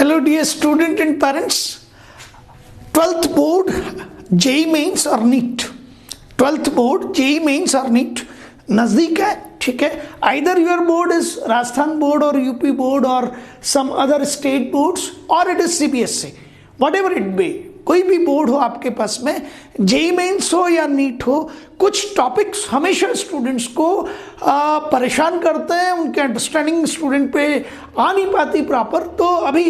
Hello dear student and parents. 12th board JEE mains और NEET, 12th board JEE mains और NEET नज़दीक है, ठीक है. Either your board is Rajasthan board और यूपी बोर्ड और सम अदर स्टेट बोर्ड्स और it is CBSE, whatever it be. कोई भी बोर्ड हो आपके पास में, JEE मेंस हो या नीट हो, कुछ टॉपिक्स हमेशा स्टूडेंट्स को परेशान करते हैं, उनके अंडरस्टैंडिंग स्टूडेंट पे आ नहीं पाती प्रॉपर. तो अभी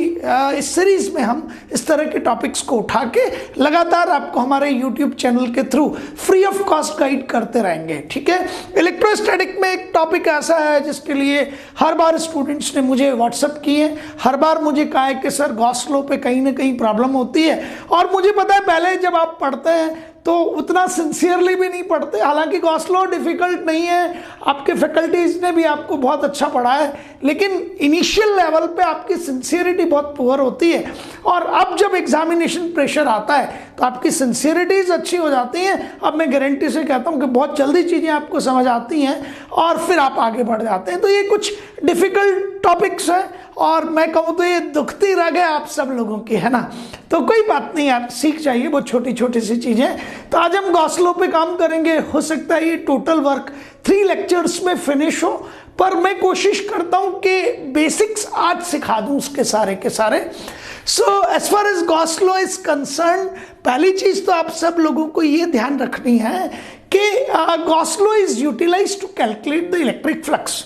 इस सीरीज में हम इस तरह के टॉपिक्स को उठा के लगातार आपको हमारे यूट्यूब चैनल के through free of cost guide करते रहेंगे, ठीक है. इलेक्ट्रोस्टैटिक में एक टॉपिक ऐसा है जिसके लिए हर बार स्टूडेंट्स ने मुझे व्हाट्सअप किए, हर बार मुझे कहा है कि सर गॉस लॉ पे कहीं ना कहीं प्रॉब्लम होती है. और मुझे पता है पहले जब आप पढ़ते हैं तो उतना सिंसियरली भी नहीं पढ़ते. हालांकि गॉस लॉ डिफिकल्ट नहीं है, आपके फैकल्टीज ने भी आपको बहुत अच्छा पढ़ाया है, लेकिन इनिशियल लेवल पे आपकी सिंसियरिटी बहुत पुअर होती है. और अब जब एग्जामिनेशन प्रेशर आता है तो आपकी सिंसियरिटीज अच्छी हो जाती हैं. अब मैं गारंटी से कहता हूँ कि बहुत जल्दी चीज़ें आपको समझ आती हैं और फिर आप आगे बढ़ जाते हैं. तो ये कुछ डिफ़िकल्ट टॉपिक्स हैं और मैं कहूँ तो ये दुखती रग है आप सब लोगों की, है ना. तो कोई बात नहीं, आप सीख जाइए बहुत छोटी छोटी सी चीज़ें. तो आज हम गॉस लॉ पे काम करेंगे. हो सकता है ये टोटल वर्क 3 लेक्चर्स में फिनिश हो, पर मैं कोशिश करता हूँ कि बेसिक्स आज सिखा दूँ उसके सारे के सारे. So as far as Gauss law is concerned, पहली चीज़ तो आप सब लोगों को ये ध्यान रखनी है कि Gauss law is utilize to calculate the electric flux.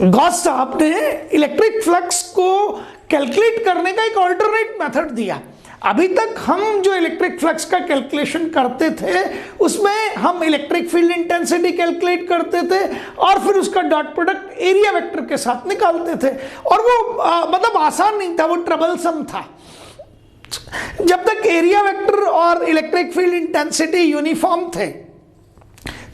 Gauss साहब ने इलेक्ट्रिक फ्लक्स को कैलकुलेट करने का एक ऑल्टरनेट मेथड दिया. अभी तक हम जो इलेक्ट्रिक फ्लक्स का कैलकुलेशन करते थे उसमें हम इलेक्ट्रिक फील्ड इंटेंसिटी कैलकुलेट करते थे और फिर उसका डॉट प्रोडक्ट एरिया वेक्टर के साथ निकालते थे. और वो मतलब आसान नहीं था, वो ट्रबलसम था. जब तक एरिया वेक्टर और इलेक्ट्रिक फील्ड इंटेंसिटी यूनिफॉर्म थे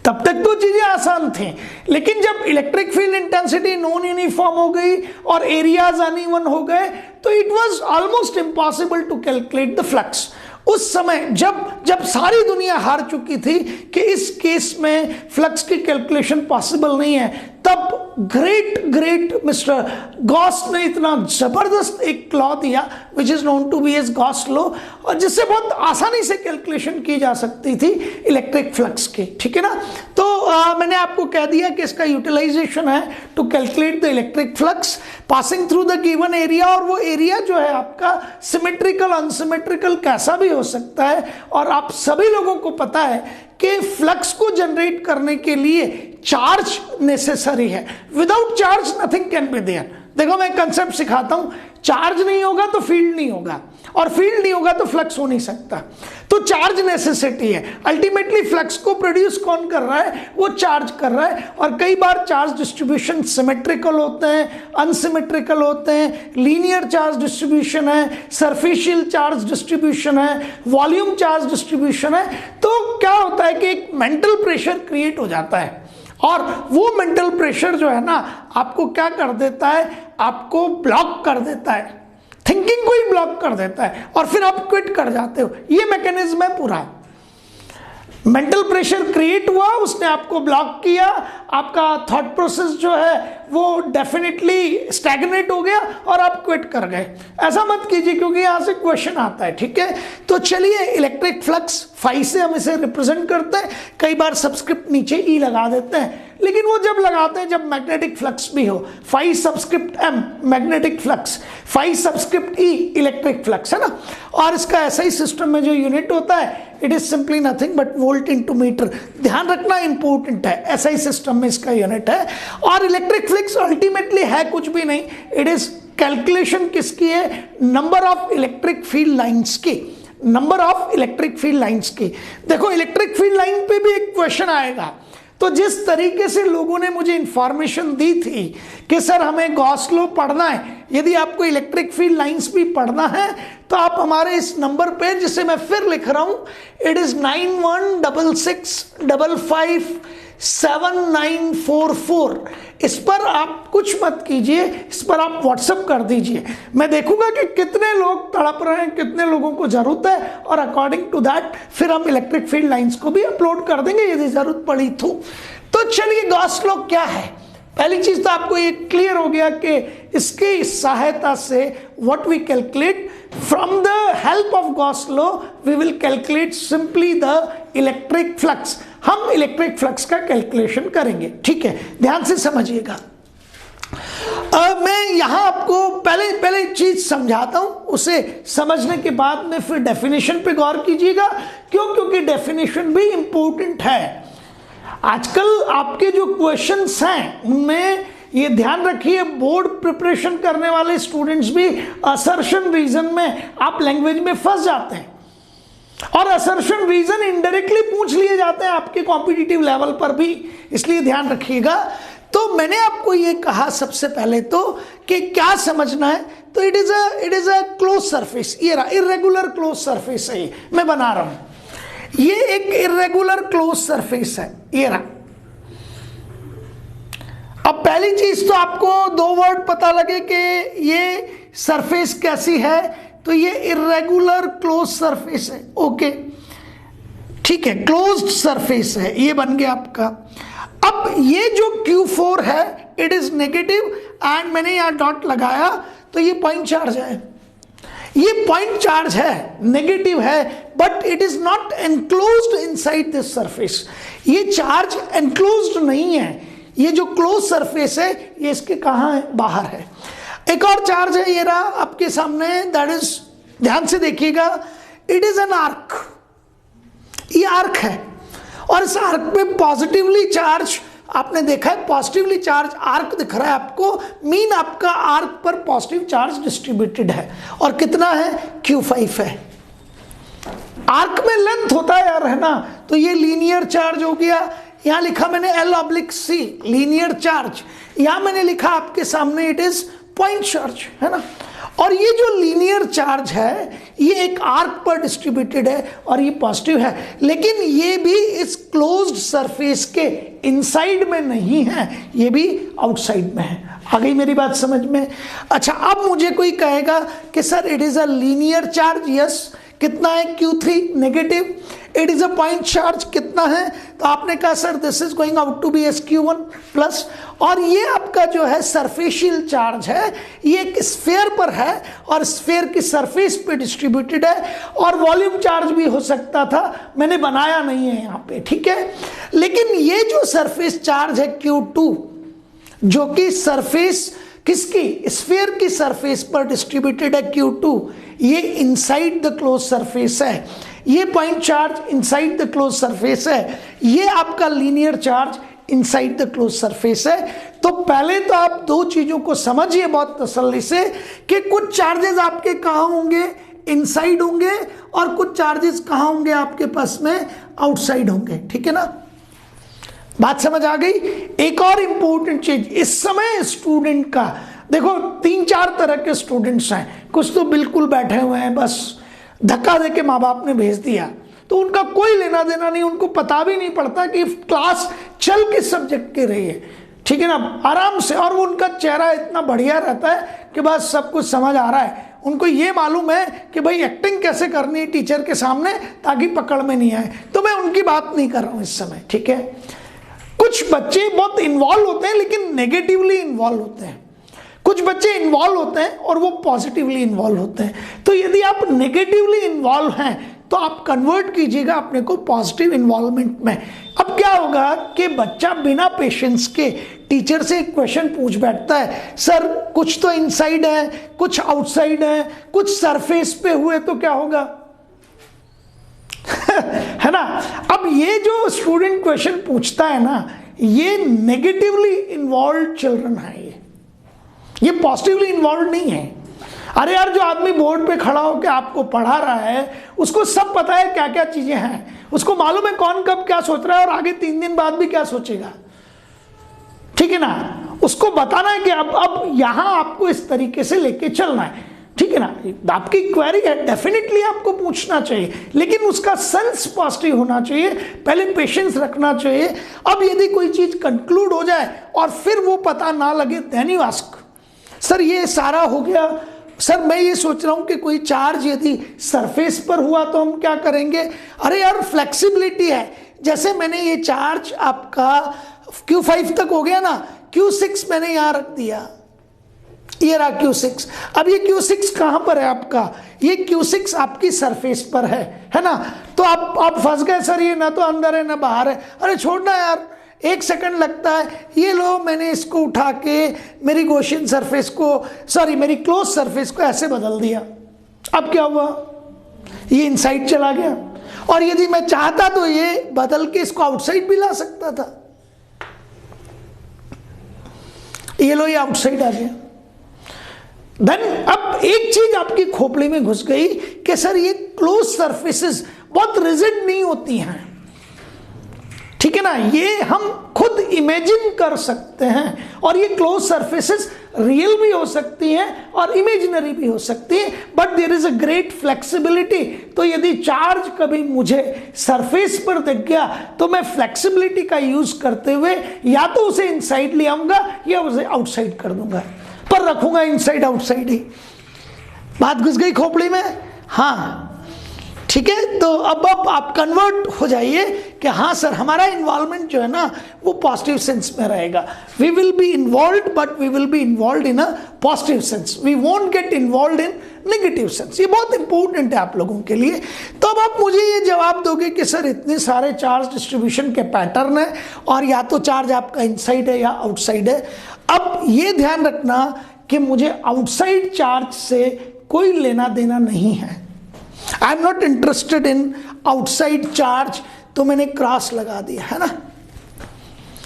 तब तक तो चीजें आसान थी, लेकिन जब electric field intensity non uniform हो गई और एरियाज अनइवन हो गए तो it was almost impossible to calculate the flux. उस समय जब सारी दुनिया हार चुकी थी कि इस केस में फ्लक्स की कैलकुलेशन पॉसिबल नहीं है, तब ग्रेट मिस्टर गॉस ने इतना जबरदस्त एक लॉ दिया which is known to be as Gauss law, और जिससे बहुत आसानी से कैलकुलेशन की जा सकती थी इलेक्ट्रिक फ्लक्स की, ठीक है ना. तो मैंने आपको कह दिया कि इसका यूटिलाइजेशन है to calculate the electric flux passing through the given area. और वो एरिया जो है आपका सिमेट्रिकल अनसिमेट्रिकल कैसा भी हो सकता है. और आप सभी लोगों को पता है कि फ्लक्स को जनरेट करने के लिए चार्ज नेसेसरी है. Without charge nothing can be there. देखो मैं कंसेप्ट सिखाता हूं, चार्ज नहीं होगा तो फील्ड नहीं होगा और फील्ड नहीं होगा तो फ्लक्स हो नहीं सकता. तो चार्ज नेसेसिटी है. अल्टीमेटली फ्लक्स को प्रोड्यूस कौन कर रहा है? वो चार्ज कर रहा है. और कई बार चार्ज डिस्ट्रीब्यूशन सिमेट्रिकल होते हैं, अनसिमेट्रिकल होते हैं, लीनियर चार्ज डिस्ट्रीब्यूशन है, सरफेशियल चार्ज डिस्ट्रीब्यूशन है, वॉल्यूम चार्ज डिस्ट्रीब्यूशन है. तो क्या होता है कि एक मेंटल प्रेशर क्रिएट हो जाता है और वो मेंटल प्रेशर जो है ना आपको क्या कर देता है, आपको ब्लॉक कर देता है, थिंकिंग को ही ब्लॉक कर देता है और फिर आप क्विट कर जाते हो. ये मैकेनिज्म है पूरा. मेंटल प्रेशर क्रिएट हुआ, उसने आपको ब्लॉक किया, आपका थॉट प्रोसेस जो है वो डेफिनेटली स्टैग्नेट हो गया और आप क्विट कर गए. ऐसा मत कीजिए क्योंकि यहाँ से क्वेश्चन आता है, ठीक है. तो चलिए इलेक्ट्रिक फ्लक्स फाई से हम इसे रिप्रेजेंट करते हैं. कई बार सबस्क्रिप्ट नीचे ई लगा देते हैं, लेकिन वो जब लगाते हैं जब मैग्नेटिक फ्लक्स भी हो. Phi subscript M magnetic flux, phi subscript E electric flux, है ना. और इसका ऐसा ही सिस्टम में जो यूनिट होता है it is simply nothing but volt into metre. ध्यान रखना इंपॉर्टेंट है, ऐसा ही सिस्टम में इसका यूनिट है. और इलेक्ट्रिक फ्लक्स अल्टीमेटली है कुछ भी नहीं, इट इज कैलकुलेशन किसकी है? Number of electric field lines की, number of electric field lines की. देखो इलेक्ट्रिक फील्ड लाइन पे भी एक क्वेश्चन आएगा. तो जिस तरीके से लोगों ने मुझे इंफॉर्मेशन दी थी कि सर हमें गॉस लॉ पढ़ना है, यदि आपको इलेक्ट्रिक फील्ड लाइंस भी पढ़ना है तो आप हमारे इस नंबर पे, जिसे मैं फिर लिख रहा हूं, इट इज 9166557944, इस पर आप कुछ मत कीजिए, इस पर आप व्हाट्सएप कर दीजिए. मैं देखूंगा कि कितने लोग तड़प रहे हैं, कितने लोगों को जरूरत है, और अकॉर्डिंग टू दैट फिर हम इलेक्ट्रिक फील्ड लाइंस को भी अपलोड कर देंगे यदि जरूरत पड़ी तो. चलिए गॉस लॉ क्या है? पहली चीज तो आपको ये क्लियर हो गया कि इसकी सहायता से what we calculate from the help of Gauss law we will calculate simply the electric flux. हम इलेक्ट्रिक फ्लक्स का कैलकुलेशन करेंगे, ठीक है, ध्यान से समझिएगा। मैं यहां आपको पहले चीज समझाता हूं, उसे समझने के बाद में फिर डेफिनेशन पे गौर कीजिएगा। क्यों? क्योंकि डेफिनेशन भी इंपॉर्टेंट है। आजकल आपके जो क्वेश्चंस हैं उनमें ये ध्यान रखिए, बोर्ड प्रिपरेशन करने वाले स्टूडेंट्स भी असर्शन रीजन में आप लैंग्वेज में फंस जाते हैं, और असर्शन रीजन इनडायरेक्टली पूछ लिए जाते हैं आपके कॉम्पिटिटिव लेवल पर भी, इसलिए ध्यान रखिएगा। तो मैंने आपको ये कहा सबसे पहले तो कि क्या समझना है, तो it is a close surface. ये रहा इर्रेगुलर क्लोज सरफेस है, मैं बना रहा हूं, ये एक इर्रेगुलर क्लोज सरफेस है, ये रहा। अब पहली चीज तो आपको दो वर्ड पता लगे कि ये सरफेस कैसी है, तो ये इर्रेगुलर क्लोज सरफेस है, ओके, ठीक है, क्लोज्ड सरफेस है, ये बन गया आपका। अब ये जो Q4 है इट इज नेगेटिव, एंड मैंने यहां डॉट लगाया तो ये पॉइंट चार्ज है, ये पॉइंट चार्ज है, नेगेटिव है, but it is not enclosed inside this surface. ये चार्ज एनक्लोज्ड नहीं है, ये जो क्लोज सरफेस है ये इसके कहां है, बाहर है। एक और चार्ज है, ये रहा आपके सामने, दैट इज, ध्यान से देखिएगा, इट इज एन आर्क, ये आर्क है, और इस आर्क पे पॉजिटिवली चार्ज, आपने देखा है पॉजिटिवली चार्ज आर्क दिख रहा है आपको, मीन आपका आर्क पर पॉजिटिव चार्ज डिस्ट्रीब्यूटेड है, और कितना है, Q5 है। आर्क में लेंथ होता है यार, है ना, तो ये लीनियर चार्ज हो गया। यहां लिखा मैंने L/C लीनियर चार्ज, यहां मैंने लिखा आपके सामने इट इज पॉइंट चार्ज, है ना। और ये जो लीनियर चार्ज है ये एक आर्क पर डिस्ट्रीब्यूटेड है और ये पॉजिटिव है, लेकिन ये भी इस क्लोज्ड सरफेस के इनसाइड में नहीं है, ये भी आउटसाइड में है। आ गई मेरी बात समझ में? अच्छा, अब मुझे कोई कहेगा कि sir it is a linear charge, yes, कितना है, Q3 negative, it is a point charge, कितना है, तो आपने कहा sir this is going out to be SQ1 plus, और ये आपका जो है सरफेशियल चार्ज है, ये एक स्फीयर पर है और स्फीयर की सरफेस पे डिस्ट्रीब्यूटेड है, और वॉल्यूम चार्ज भी हो सकता था, मैंने बनाया नहीं है यहाँ पे, ठीक है। लेकिन ये जो सरफेस चार्ज है Q2, जो कि सरफेस किसकी, स्फीयर की सरफेस पर डिस्ट्रीब्यूटेड है Q2, ये इनसाइड द क्लोज सरफेस है, ये point charge inside the close surface है, ये आपका linear charge inside the close surface है। तो पहले तो आप दो चीजों को समझिए बहुत तसल्ली से कि कुछ चार्जेस आपके कहाँ होंगे, इनसाइड होंगे, और कुछ चार्जेस कहाँ होंगे आपके पास में, आउटसाइड होंगे, ठीक है ना, बात समझ आ गई। एक और इंपॉर्टेंट चीज, इस समय स्टूडेंट का देखो 3-4 तरह के स्टूडेंट्स हैं, कुछ तो बिल्कुल बैठे हुए हैं, बस धक्का दे के माँ बाप ने भेज दिया, तो उनका कोई लेना देना नहीं, उनको पता भी नहीं पड़ता कि क्लास चल किस सब्जेक्ट की रही है, ठीक है ना, आराम से, और वो उनका चेहरा इतना बढ़िया रहता है कि बस सब कुछ समझ आ रहा है, उनको ये मालूम है कि भाई एक्टिंग कैसे करनी है टीचर के सामने ताकि पकड़ में नहीं आए। तो मैं उनकी बात नहीं कर रहा हूँ इस समय, ठीक है। कुछ बच्चे बहुत इन्वॉल्व होते हैं लेकिन नेगेटिवली इन्वॉल्व होते हैं, कुछ बच्चे इन्वॉल्व होते हैं और वो पॉजिटिवली इन्वॉल्व होते हैं। तो यदि आप नेगेटिवली इन्वॉल्व हैं तो आप कन्वर्ट कीजिएगा अपने को पॉजिटिव इन्वॉल्वमेंट में। अब क्या होगा कि बच्चा बिना पेशेंस के टीचर से एक क्वेश्चन पूछ बैठता है, सर कुछ तो इनसाइड है, कुछ आउटसाइड है, कुछ सरफेस पे हुए तो क्या होगा है ना। अब ये जो स्टूडेंट क्वेश्चन पूछता है ना, ये नेगेटिवली इन्वॉल्व चिल्ड्रन है, ये पॉजिटिवली इन्वॉल्व नहीं है। अरे यार, जो आदमी बोर्ड पे खड़ा होकर आपको पढ़ा रहा है उसको सब पता है क्या क्या चीजें हैं, उसको मालूम है कौन कब क्या सोच रहा है और आगे 3 दिन बाद भी क्या सोचेगा, ठीक है ना। उसको बताना है कि अब यहां आपको इस तरीके से लेके चलना है, ठीक है ना। आपकी क्वेरी है, डेफिनेटली आपको पूछना चाहिए, लेकिन उसका सेंस पॉजिटिव होना चाहिए, पहले पेशेंस रखना चाहिए। अब यदि कोई चीज कंक्लूड हो जाए और फिर वो पता ना लगे, देन यू आस्क, सर ये सारा हो गया, सर मैं ये सोच रहा हूं कि कोई चार्ज यदि सरफेस पर हुआ तो हम क्या करेंगे। अरे यार, फ्लेक्सिबिलिटी है, जैसे मैंने ये चार्ज आपका Q5 तक हो गया ना, Q6 मैंने यहां रख दिया, ये रहा Q6। अब ये Q6 कहां पर है आपका, ये Q6 आपकी सरफेस पर है ना। तो आप फंस गए सर, ये ना तो अंदर है ना बाहर है। अरे छोड़ना यार, 1 सेकंड लगता है। ये लो, मैंने इसको उठा के मेरी गॉसियन सरफेस को, सॉरी मेरी क्लोज सरफेस को ऐसे बदल दिया। अब क्या हुआ, ये इनसाइड चला गया। और यदि मैं चाहता तो ये बदल के इसको आउटसाइड भी ला सकता था। ये लो, ये आउटसाइड आ गया। देन अब एक चीज आपकी खोपड़ी में घुस गई कि सर ये क्लोज सरफेसेस बहुत रिजिड नहीं होती हैं, ठीक है ना, ये हम खुद इमेजिन कर सकते हैं। और ये क्लोज सरफेसेस रियल भी हो सकती हैं और इमेजिनरी भी हो सकती हैं, but there is a great flexibility. तो यदि चार्ज कभी मुझे सरफेस पर दिख गया तो मैं फ्लेक्सिबिलिटी का यूज करते हुए या तो उसे इनसाइड ले आऊंगा या उसे आउटसाइड कर दूंगा, पर रखूंगा इनसाइड आउटसाइड ही। बात घुस गई खोपड़ी में, हाँ ठीक है। तो अब आप कन्वर्ट हो जाइए कि हाँ सर, हमारा इन्वॉल्वमेंट जो है ना वो पॉजिटिव सेंस में रहेगा। We will be involved, but we will be involved in a positive sense, we won't get involved in negative sense. ये बहुत इंपॉर्टेंट है आप लोगों के लिए। तो अब आप मुझे ये जवाब दोगे कि सर इतने सारे चार्ज डिस्ट्रीब्यूशन के पैटर्न है और या तो चार्ज आपका इनसाइड है या आउटसाइड है। अब ये ध्यान रखना कि मुझे आउटसाइड चार्ज से कोई लेना देना नहीं है। I am not interested in outside charge, तो मैंने क्रॉस लगा दिया है ना।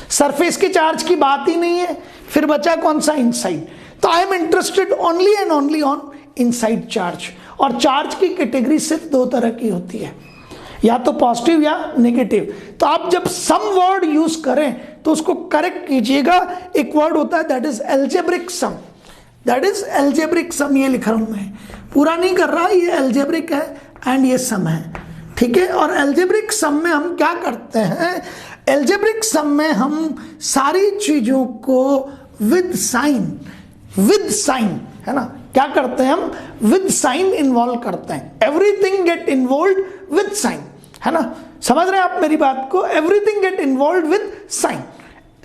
सरफेस के चार्ज की बात ही नहीं है, फिर बचा कौन सा, इनसाइड। तो I am interested only and only on inside charge. और चार्ज की कैटेगरी सिर्फ 2 तरह की होती है, या तो पॉजिटिव या नेगेटिव। तो आप जब सम वर्ड यूज करें तो उसको करेक्ट कीजिएगा। एक वर्ड होता है that is algebraic sum, that is algebraic sum. ये लिख रहा हूं मैं, पूरा नहीं कर रहा, ये एल्जेब्रिक है एंड ये सम है, ठीक है। और एल्जेब्रिक सम में हम क्या करते हैं, एल्जेब्रिक सम में हम सारी चीजों को विद साइन है ना, क्या करते हैं हम, विद साइन इन्वॉल्व करते हैं। Everything get involve with sign, है ना। समझ रहे हैं आप मेरी बात को, everything get involve with sign.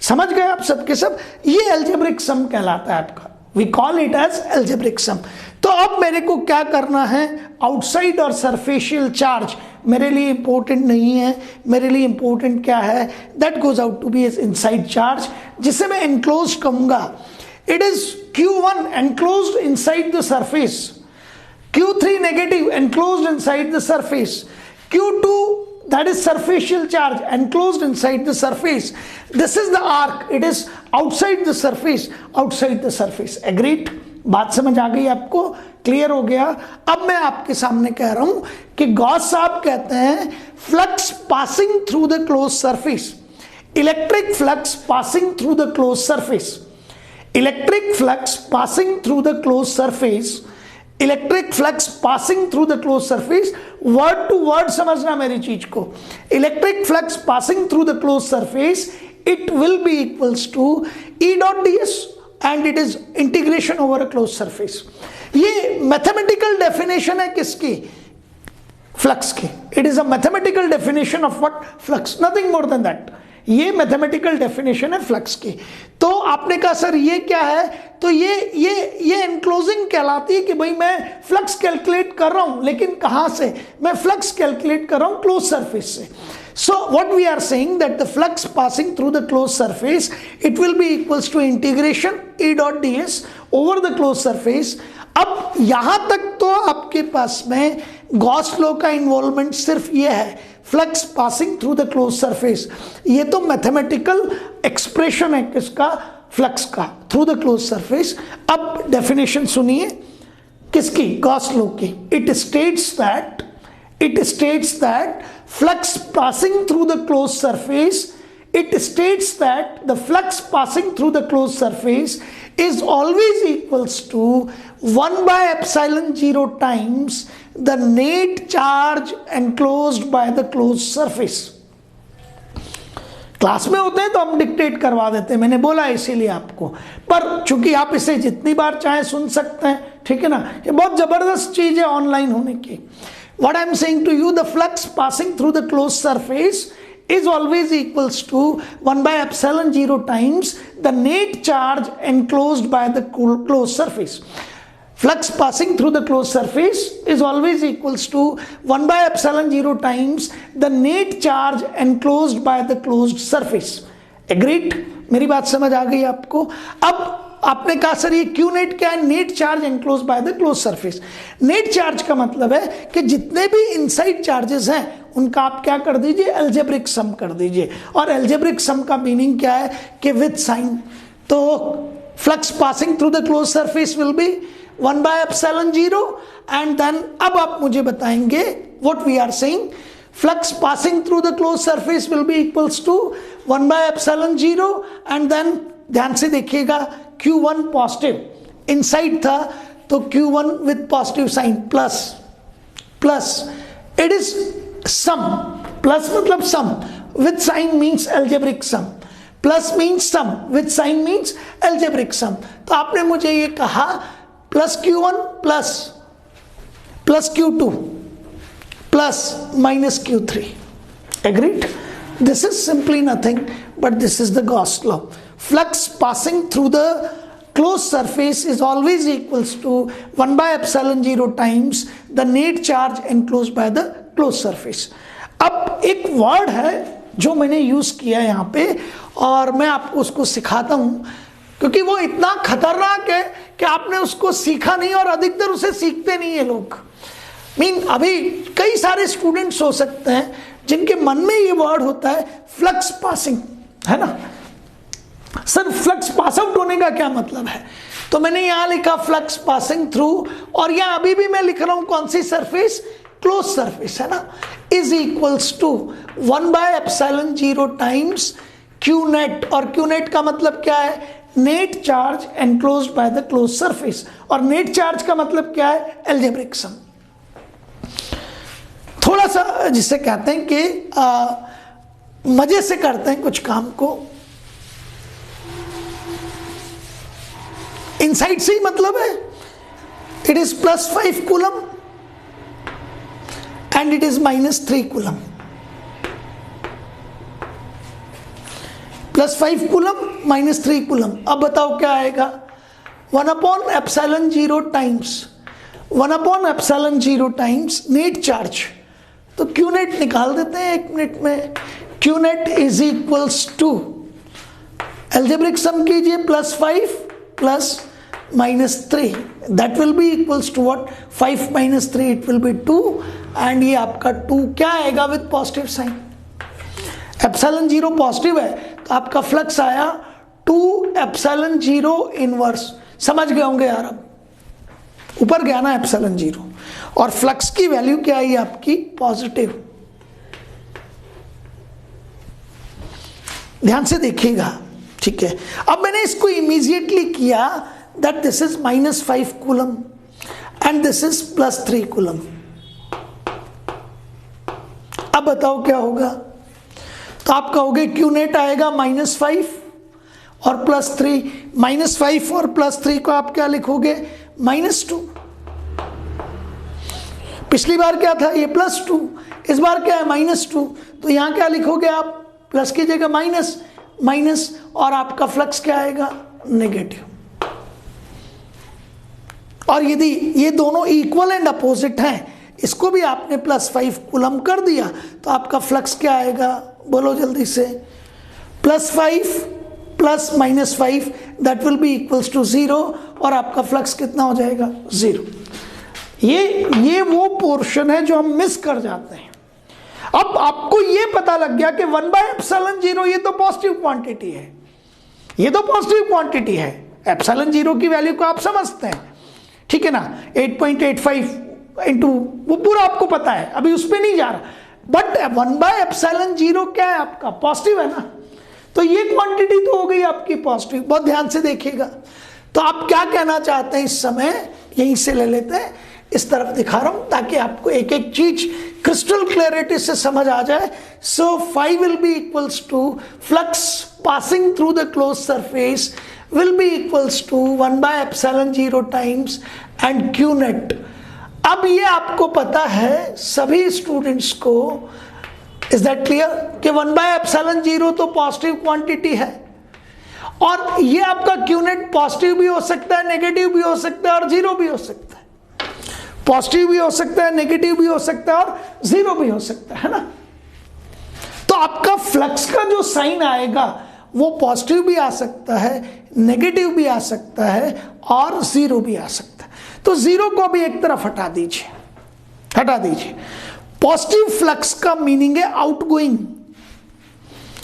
समझ गए आप सबके सब। ये एल्जेब्रिक सम कहलाता है आपका, we call it as algebraic sum. तो अब मेरे को क्या करना है, आउटसाइड और सरफेशियल चार्ज मेरे लिए इंपॉर्टेंट नहीं है। मेरे लिए इंपॉर्टेंट क्या है, that goes out to be as inside charge, जिसे मैं एनक्लोज कहूंगा। It is Q1 enclosed inside the surface, Q3 negative enclosed inside the surface, Q2 that is surfacial charge enclosed inside the surface. This is the arc, it is outside the surface. Agreed? बात समझ आ गई आपको, clear हो गया। अब मैं आपके सामने कह रहा हूं कि गॉस साहब कहते हैं flux passing through the close surface, electric flux passing through the close surface, electric flux passing through the closed surface, electric flux passing through the closed surface, word to word समझना मेरी चीज को, electric flux passing through the closed surface, it will be equals to E dot ds and it is integration over a closed surface. ये mathematical definition है किसकी, flux की। It is a mathematical definition of what, flux, nothing more than that. ये mathematical definition है flux की। तो आपने कहा सर ये क्या है, तो ये एनक्लोजिंग कहलाती है कि भाई मैं फ्लक्स कैलकुलेट कर रहा हूं, लेकिन कहां से, मैं फ्लक्स कैलकुलेट कर रहा हूं क्लोज सरफेस से। So what we are saying that the flux passing through the close surface, it will be equals to integration E dot ds over the close surface. अब यहां तक तो आपके पास में गॉस लॉ का इन्वॉल्वमेंट सिर्फ ये है, flux passing through the close surface. ये तो मैथमेटिकल एक्सप्रेशन है किसका, फ्लक्स का, थ्रू द क्लोज सरफेस। अब डेफिनेशन सुनिए किसकी, गॉस लॉ की। It states that flux passing through the close surface, it states that the flux passing through the closed surface is always equals to 1 by epsilon 0 times the net charge enclosed by the closed surface. Class में होते हैं तो हम dictate करवा देते हैं, मैंने बोला इसीलिए आपको, पर चूंकि आप इसे जितनी बार चाहे सुन सकते हैं, ठीक है ना। ये बहुत जबरदस्त चीज है ऑनलाइन होने की। What I am saying to you, the flux passing through the closed surface is always equals to 1 by epsilon 0 times the net charge enclosed by the closed surface. Flux passing through the closed surface is always equals to 1 by epsilon 0 times the net charge enclosed by the closed surface. Agreed? मेरी बात समझ आ गई आपको? अब आपने कहा sir ये Q net क्या है? Net charge enclose by the close surface. Net charge का मतलब है कि जितने भी इनसाइड चार्जेस हैं उनका आप क्या कर दीजिए? एल्जेब्रिक सम कर दीजिए. और एल्जेब्रिक सम का मीनिंग क्या है? कि विद साइन. तो flux passing through the close surface will be 1 by epsilon 0 and then अब आप मुझे बताएंगे what we are saying. Flux passing through the closed surface will be equals to 1 by epsilon 0 and then ध्यान से देखिएगा Q1 positive inside था तो Q1 with positive sign plus it is sum. Plus मतलब sum with sign means algebraic sum. Plus means sum with sign means algebraic sum. तो आपने मुझे ये कहा plus Q1 plus Q2 plus minus Q3. Agreed? This is simply nothing but this is the Gauss law. Flux passing through the closed surface is always equals to 1 by epsilon 0 times the net charge enclosed by the closed surface. अब एक word है जो मैंने use किया यहाँ पे और मैं आपको उसको सिखाता हूँ क्योंकि वो इतना खतरनाक है कि आपने उसको सीखा नहीं और अधिकतर उसे सीखते नहीं है लोग. अभी कई सारे स्टूडेंट्स हो सकते हैं जिनके मन में ये वर्ड होता है फ्लक्स पासिंग, है ना. सर फ्लक्स पास आउट होने का क्या मतलब है? तो मैंने यहां लिखा फ्लक्स पासिंग थ्रू और यहां अभी भी मैं लिख रहा हूं कौन सी सरफेस? क्लोज सरफेस, है ना. Is equals to 1 by epsilon 0 times Q net. और क्यू नेट का मतलब क्या है? Net charge enclosed by the close surface. और नेट चार्ज का मतलब क्या है? Algebraic sum. थोड़ा सा जिसे कहते हैं कि मजे से करते हैं कुछ काम को. इनसाइड से ही मतलब है it is +5 coulomb and it is -3 coulomb. +5 coulomb -3 coulomb. अब बताओ क्या आएगा? 1 upon epsilon 0 times 1 upon epsilon 0 times net charge. तो क्यू नेट निकाल देते हैं 1 मिनट में. Q net is equals to algebraic sum कीजिए +5 plus -3. That will be equals to what? 5 - 3 it will be 2 and ये आपका 2 क्या आएगा? With positive sign. Epsilon 0 positive है तो आपका फ्लक्स आया 2 एप्सिलॉन 0 इनवर्स. समझ गए होंगे यार. अब ऊपर गया ना एप्सिलॉन 0 और फ्लक्स की वैल्यू क्या आई आपकी? पॉजिटिव. ध्यान से देखिएगा, ठीक है. अब मैंने इसको इमीडिएटली किया that this is -5 coulomb and this is +3 coulomb. अब बताओ क्या होगा? तो आप कहोगे क्यू नेट आएगा -5 और +3. -5 और +3 को आप क्या लिखोगे? -2. पिछली बार क्या था? ये +2. इस बार क्या है? -2. तो यहां क्या लिखोगे आप? प्लस की जगह माइनस और आपका फ्लक्स क्या आएगा? नेगेटिव. और यदि ये दोनों इक्वल एंड अपोजिट हैं, इसको भी आपने +5 कूलम कर दिया तो आपका फ्लक्स क्या आएगा? बोलो जल्दी से. +5 plus -5 that will be equals to 0 और आपका फ्लक्स कितना हो जाएगा? 0. ये वो पोर्शन है जो हम मिस कर जाते हैं. अब आपको ये पता लग गया कि 1 बाय एप्सिलॉन 0 ये तो पॉजिटिव क्वांटिटी है. ये तो पॉजिटिव क्वांटिटी है. एप्सिलॉन 0 की वैल्यू को आप समझते हैं, ठीक है ना. 8.85 इंटू वो पूरा आपको पता है, अभी उस पर नहीं जा रहा. बट 1 बाय एप्सिलॉन 0 क्या है आपका? पॉजिटिव है ना. तो ये क्वांटिटी तो हो गई आपकी पॉजिटिव. बहुत ध्यान से देखिएगा. तो आप क्या कहना चाहते हैं इस समय? यहीं से ले लेते हैं, इस तरफ दिखा रहा हूं ताकि आपको एक एक चीज क्रिस्टल क्लैरिटी से समझ आ जाए. So 5 will be equals to flux passing through the close surface will be equals to 1 by epsilon 0 times and Q net. अब ये आपको पता है सभी स्टूडेंट्स को इज दैट क्लियर कि 1/ε0 तो पॉजिटिव क्वांटिटी है, और ये आपका क्यू नेट पॉजिटिव भी हो सकता है, नेगेटिव भी हो सकता है और जीरो भी हो सकता है। पॉजिटिव भी हो सकता है, नेगेटिव भी हो सकता है और जीरो भी हो सकता है ना। तो आपका फ्लक्स का जो साइन आएगा वो पॉजिटिव भी आ सकता है, नेगेटिव भी आ सकता है और जीरो भी आ सकता है। तो जीरो को भी एक तरफ हटा दीजिए, हटा दीजिए। पॉजिटिव फ्लक्स का मीनिंग है आउटगोइंग,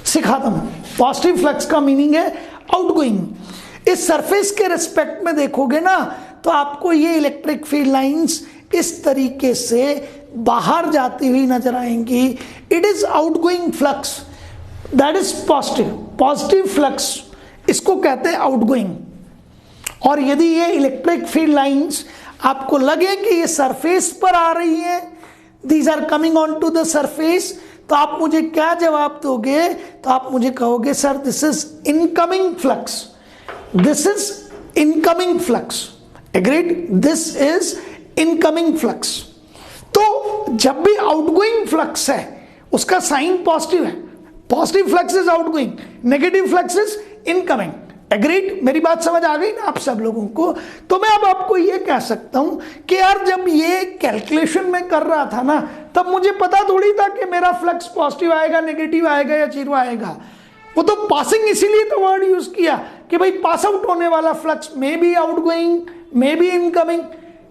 सिखाता हूं। पॉजिटिव फ्लक्स का मीनिंग है आउटगोइंग। इस सरफेस के रिस्पेक्ट में देखोगे ना तो आपको ये इलेक्ट्रिक फील्ड लाइंस इस तरीके से बाहर जाती हुई नजर आएंगी। It is outgoing flux, that is positive. Positive flux इसको कहते हैं आउटगोइंग। और यदि ये इलेक्ट्रिक फील्ड लाइंस आपको लगे कि ये सरफेस पर आ रही है, these are coming on to the surface, तो आप मुझे क्या जवाब दोगे? तो आप मुझे कहोगे sir this is incoming flux, this is incoming flux. Agreed? This is incoming flux. तो जब भी आउटगोइंग फ्लक्स है उसका साइन पॉजिटिव है। Positive flux is outgoing, negative flux is incoming. Agreed? मेरी बात समझ आ गई ना आप सब लोगों को? तो मैं अब आपको ये कह सकता हूं कि यार जब ये कैलकुलेशन में कर रहा था ना तब मुझे पता थोड़ी था कि मेरा फ्लक्स पॉजिटिव आएगा, नेगेटिव आएगा या जीरो आएगा। वो तो पासिंग इसीलिए तो वर्ड यूज किया कि भाई पास आउट होने वाला flux may be outgoing, may be incoming.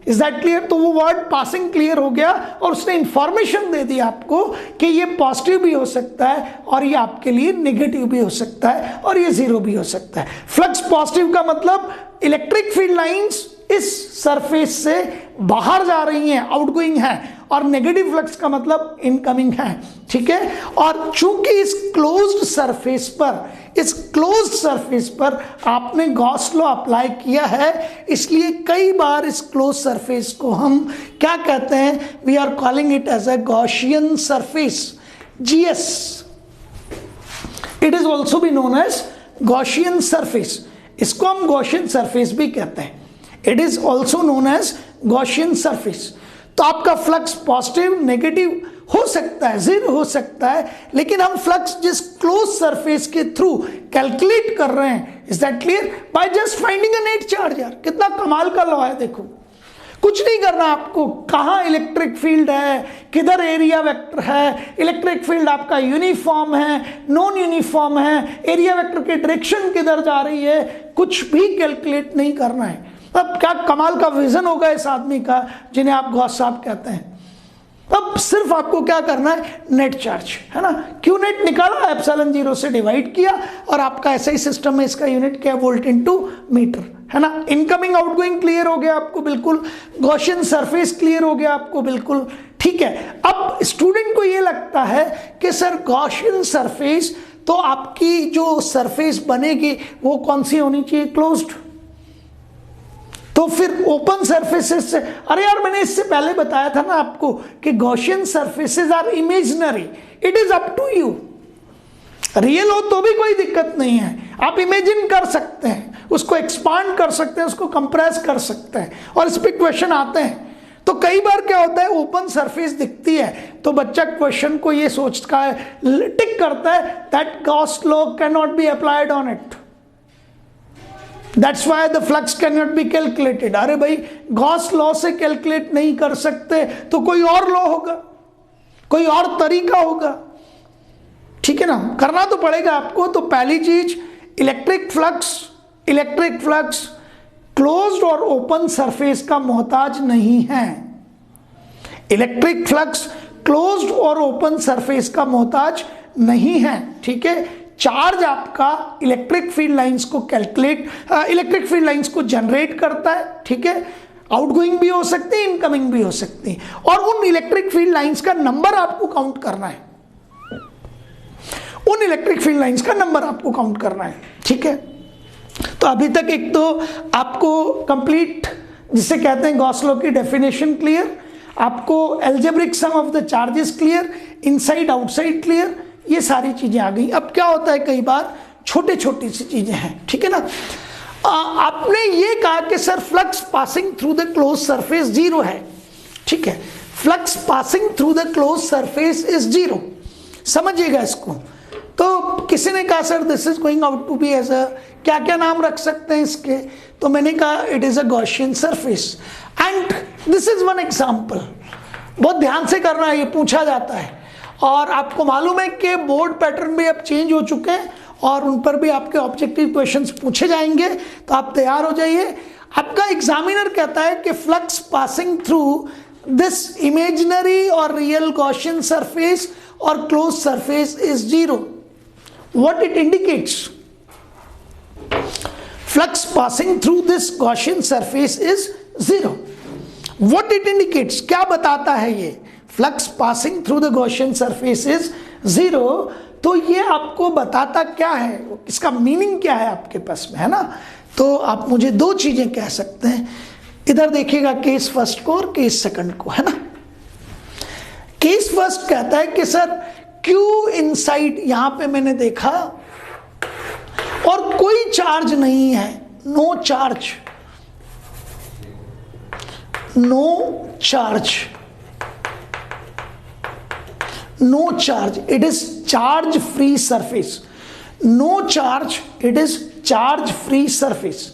Is that clear? तो वो वर्ड पासिंग क्लियर हो गया और उसने इंफॉर्मेशन दे दी आपको कि ये पॉजिटिव भी हो सकता है और ये आपके लिए नेगेटिव भी हो सकता है और ये जीरो भी हो सकता है। फ्लक्स पॉजिटिव का मतलब इलेक्ट्रिक फील्ड लाइंस इस सरफेस से बाहर जा रही हैं, आउटगोइंग है, और नेगेटिव फ्लक्स का मतलब इनकमिंग है। ठीक है? और चूंकि इस क्लोज्ड सरफेस पर, इस क्लोज्ड सरफेस पर आपने गॉस लॉ अप्लाई किया है, इसलिए कई बार इस क्लोज सरफेस को हम क्या कहते हैं? We are calling it as a Gaussian surface, GS. It is also be known as Gaussian surface. इसको हम गॉसियन सरफेस भी कहते हैं। It is also known as Gaussian surface. तो आपका फ्लक्स पॉजिटिव, नेगेटिव हो सकता है, जीरो हो सकता है, लेकिन हम फ्लक्स जिस क्लोज सरफेस के थ्रू कैलकुलेट कर रहे हैं, is that clear? By just finding a net charge. यार कितना कमाल का लॉ है, देखो कुछ नहीं करना आपको। कहाँ इलेक्ट्रिक फील्ड है, किधर एरिया वेक्टर है, इलेक्ट्रिक फील्ड आपका यूनिफॉर्म है, नॉन यूनिफॉर्म है, एरिया वेक्टर की डायरेक्शन किधर जा रही है, कुछ भी कैलकुलेट नहीं करना है। अब क्या कमाल का विजन होगा इस आदमी का जिन्हें आप गॉस साहब कहते हैं। अब सिर्फ आपको क्या करना है? नेट चार्ज, है ना? क्यू नेट निकाला, ε0 से डिवाइड किया और आपका ऐसा ही सिस्टम है। इसका यूनिट क्या है? वोल्ट इनटू मीटर, है ना? इनकमिंग आउटगोइंग क्लियर हो गया आपको बिल्कुल। गॉसियन सरफेस क्लियर हो गया आपको बिल्कुल। ठीक है? अब स्टूडेंट को ये लगता है कि सर गॉसियन सरफेस, तो आपकी जो सरफेस बनेगी वो कौन सी होनी चाहिए? क्लोज्ड। तो फिर ओपन सरफेसेस से, अरे यार मैंने इससे पहले बताया था ना आपको कि Gaussian surfaces are imaginary, it is up to you. Real हो तो भी कोई दिक्कत नहीं है, आप इमेजिन कर सकते हैं, उसको एक्सपांड कर सकते हैं, उसको कंप्रेस कर सकते हैं, और इस पे क्वेश्चन आते हैं। तो कई बार क्या होता है, ओपन सरफेस दिखती है तो बच्चा क्वेश्चन को ये सोचता है, टिक करता है that Gauss law can not be applied on it, that's why the flux can not be calculated. अरे भाई गॉस लॉ से कैलकुलेट नहीं कर सकते तो कोई और लॉ होगा, कोई और तरीका होगा। ठीक है ना? करना तो पड़ेगा आपको। तो पहली चीज, इलेक्ट्रिक फ्लक्स क्लोज्ड और ओपन सरफेस का मोहताज नहीं है। इलेक्ट्रिक फ्लक्स क्लोज्ड और ओपन सरफेस का मोहताज नहीं है। ठीक है? चार्ज आपका इलेक्ट्रिक फील्ड लाइंस को इलेक्ट्रिक फील्ड लाइंस को जनरेट करता है। ठीक है? आउटगोइंग भी हो सकती है, इनकमिंग भी हो सकती है, और उन इलेक्ट्रिक फील्ड लाइंस का नंबर आपको काउंट करना है। उन इलेक्ट्रिक फील्ड लाइंस का नंबर आपको काउंट करना है। ठीक है? तो अभी तक एक तो आपको कंप्लीट, जिसे कहते हैं गॉस लॉ की डेफिनेशन क्लियर, आपको algebraic sum of the charges clear, inside outside clear, ये सारी चीजें आ गई। अब क्या होता है, कई बार छोटे छोटी सी चीजें हैं। ठीक है ना? आपने ये कहा कि sir flux passing through the close surface zero है। ठीक है? Flux passing through the close surface is zero. समझिएगा इसको। तो किसी ने कहा sir this is going out to be as a, क्या क्या नाम रख सकते हैं इसके, तो मैंने कहा it is a Gaussian surface and this is one example. बहुत ध्यान से करना है, ये पूछा जाता है और आपको मालूम है कि बोर्ड पैटर्न भी अब चेंज हो चुके हैं और उन पर भी आपके ऑब्जेक्टिव क्वेश्चंस पूछे जाएंगे, तो आप तैयार हो जाइए। आपका एग्जामिनर कहता है कि flux passing through this imaginary और रियल गॉसियन सरफेस और close surface is zero. What it indicates? Flux passing through this Gaussian surface is zero. What it indicates, क्या बताता है ये? Flux passing through the Gaussian surface is zero. तो ये आपको बताता क्या है, इसका मीनिंग क्या है आपके पास में, है ना? तो आप मुझे दो चीजें कह सकते हैं। इधर देखिएगा केस फर्स्ट को और केस सेकंड को, है ना? केस फर्स्ट कहता है कि सर क्यू इनसाइड, यहां पे मैंने देखा और कोई चार्ज नहीं है, no charge, no charge, no charge, it is charge free surface. No charge, it is charge free surface.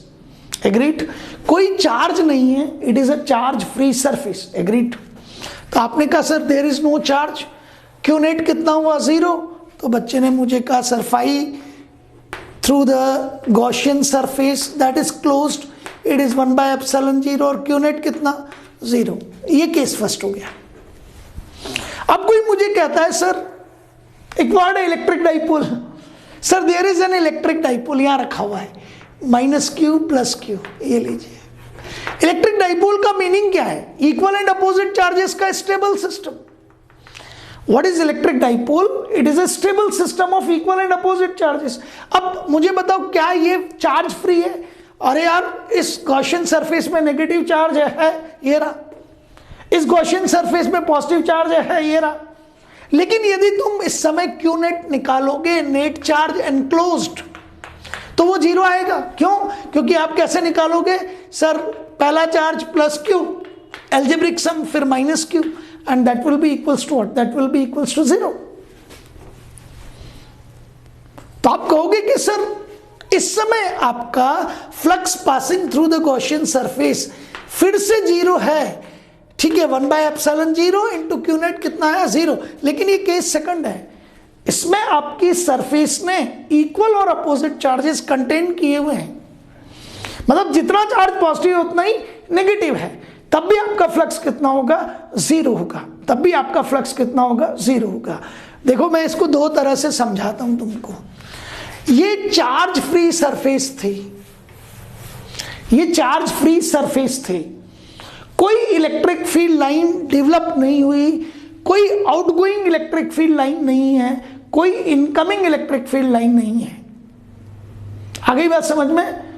Agreed? कोई चार्ज नहीं है, it is a charge free surface. Agreed? तो आपने कहा sir there is no charge, Q net कितना हुआ? Zero. तो बच्चे ने मुझे कहा sir phi through the Gaussian surface that is closed, it is 1/ε0 और क्यू नेट कितना? जीरो। ये केस फर्स्ट हो गया। अब कोई मुझे कहता है सर एक वर्ड है electric dipole, sir there is an electric dipole, यहां रखा हुआ है -q + q, ये लीजिए। इलेक्ट्रिक डाइपोल का मीनिंग क्या है? इक्वल एंड अपोजिट चार्जेस का stable system. What is electric dipole? It is a stable system of equal and opposite charges. अब मुझे बताओ क्या ये चार्ज फ्री है? अरे यार इस गॉसियन सरफेस में नेगेटिव चार्ज है, ये रहा। इस गॉसियन सरफेस में पॉजिटिव चार्ज है, ये रहा। लेकिन यदि तुम इस समय क्यू नेट निकालोगे, नेट चार्ज एनक्लोज्ड, तो वो जीरो आएगा। क्यों? क्योंकि आप कैसे निकालोगे? सर पहला charge plus Q, algebraic sum, फिर -q, and that will be equals to what? That will be equals to zero. तो आप कहोगे कि सर इस समय आपका flux passing through the Gaussian surface फिर से जीरो है, ठीक है, 1/ε0 इंटू क्यू नेट कितना है? जीरो। लेकिन ये केस सेकंड है, इसमें आपकी सरफेस ने इक्वल और अपोजिट चार्जेस कंटेन किए हुए हैं, मतलब जितना चार्ज पॉजिटिव है उतना ही नेगेटिव है, तब भी आपका फ्लक्स कितना होगा? जीरो होगा। तब भी आपका फ्लक्स कितना होगा? जीरो होगा। देखो मैं इसको दो तरह से समझाता हूं तुमको। ये चार्ज फ्री सरफेस थी, ये चार्ज फ्री सरफेस थी, कोई इलेक्ट्रिक फील्ड लाइन डेवलप नहीं हुई, कोई आउटगोइंग इलेक्ट्रिक फील्ड लाइन नहीं है, कोई इनकमिंग इलेक्ट्रिक फील्ड लाइन नहीं है। आ गई बात समझ में?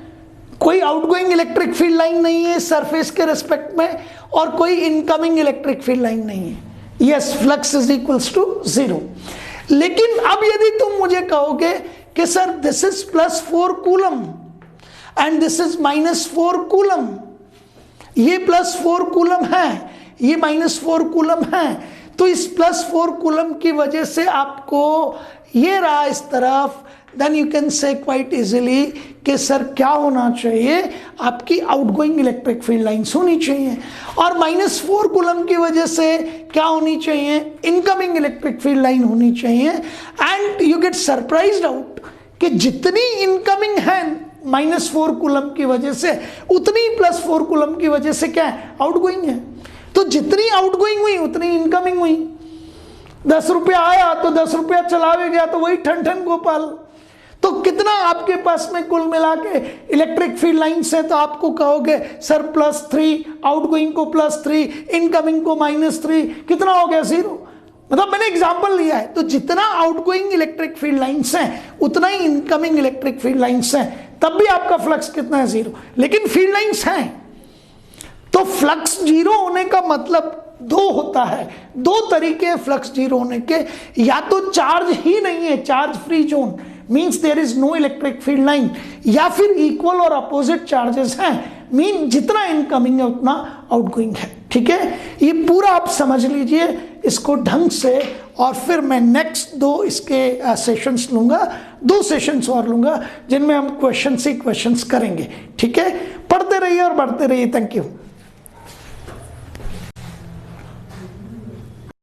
कोई आउटगोइंग इलेक्ट्रिक फील्ड लाइन नहीं है सरफेस के रिस्पेक्ट में और कोई इनकमिंग इलेक्ट्रिक फील्ड लाइन नहीं है। Yes, flux is equals to zero. लेकिन अब यदि तुम मुझे कहोगे कि sir this is +4 coulomb and this is -4 coulomb, ये +4 कूलम है, ये -4 कूलम है, तो इस +4 कूलम की वजह से आपको ये रहा इस तरफ, then you can say quite easily कि सर क्या होना चाहिए? आपकी आउटगोइंग इलेक्ट्रिक फील्ड लाइंस होनी चाहिए, और -4 कूलम की वजह से क्या होनी चाहिए? इनकमिंग इलेक्ट्रिक फील्ड लाइन होनी चाहिए। And you get surprised out कि जितनी इनकमिंग है -4 कूलम की वजह से, उतनी +4 कूलम की वजह से क्या है? आउटगोइंग है। तो जितनी आउटगोइंग हुई उतनी इनकमिंग हुई। 10 रुपया आया तो 10 रुपया चला भी गया, तो वही ठन ठन गोपाल। तो कितना आपके पास में कुल मिला के इलेक्ट्रिक फील्ड लाइन्स है? तो आपको कहोगे सर +3, आउटगोइंग को +3, इनकमिंग को -3, कितना हो गया? जीरो। मतलब मैंने एग्जांपल लिया है। तो जितना आउटगोइंग इलेक्ट्रिक फील्ड लाइन्स हैं उतना ही इनकमिंग इलेक्ट्रिक फील्ड लाइन्स हैं, तब भी आपका फ्लक्स कितना है? जीरो। लेकिन फील्ड लाइन्स हैं, तो फ्लक्स जीरो होने का मतलब दो होता है, दो तरीके हैं फ्लक्स जीरो होने के। या तो चार्ज ही नहीं है, charge free zone means there is no electric field line, या फिर इक्वल और अपोजिट चार्जेस हैं, मीन जितना इनकमिंग है उतना आउटगोइंग है। ठीक है, ये पूरा आप समझ लीजिए इसको ढंग से, और फिर मैं नेक्स्ट 2 इसके सेशंस लूँगा, 2 सेशंस और लूँगा जिनमें हम क्वेश्चन से क्वेश्चंस करेंगे। ठीक है, पढ़ते रहिए और बढ़ते रहिए। Thank you.